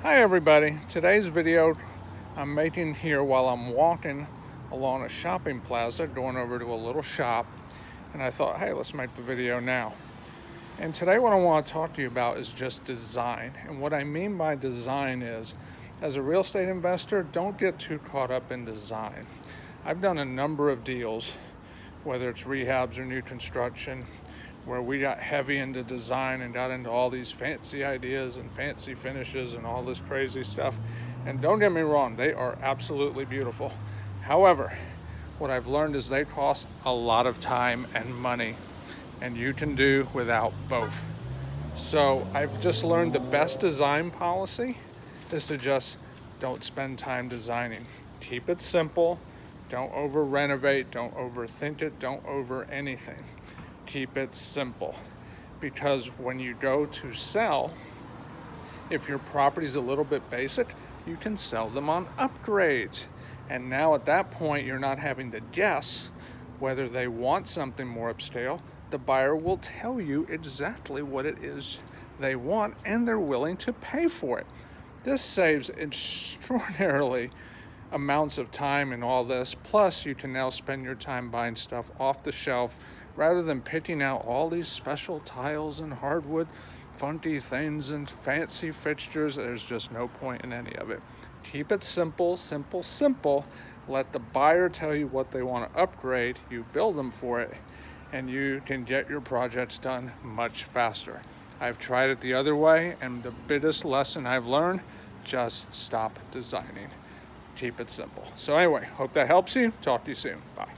Hi everybody, today's video I'm making here while I'm walking along a shopping plaza going over to a little shop, and I thought, hey, let's make the video now. And today what I want to talk to you about is just design. And what I mean by design is, as a real estate investor, don't get too caught up in design. I've done a number of deals, whether it's rehabs or new construction, where we got heavy into design and got into all these fancy ideas and fancy finishes and all this crazy stuff. And don't get me wrong, they are absolutely beautiful. However, what I've learned is they cost a lot of time and money, and you can do without both. So I've just learned the best design policy is to just don't spend time designing. Keep it simple. Don't over renovate. Don't overthink it. Don't over anything. Keep it simple, because when you go to sell, if your property's a little bit basic, you can sell them on upgrades. And now at that point, you're not having to guess whether they want something more upscale. The buyer will tell you exactly what it is they want, and they're willing to pay for it. This saves extraordinarily amounts of time in all this. Plus, you can now spend your time buying stuff off the shelf rather than picking out all these special tiles and hardwood, funky things and fancy fixtures. There's just no point in any of it. Keep it simple, simple, simple. Let the buyer tell you what they want to upgrade. You build them for it, and you can get your projects done much faster. I've tried it the other way, and the biggest lesson I've learned, just stop designing. Keep it simple. So anyway, hope that helps you. Talk to you soon. Bye.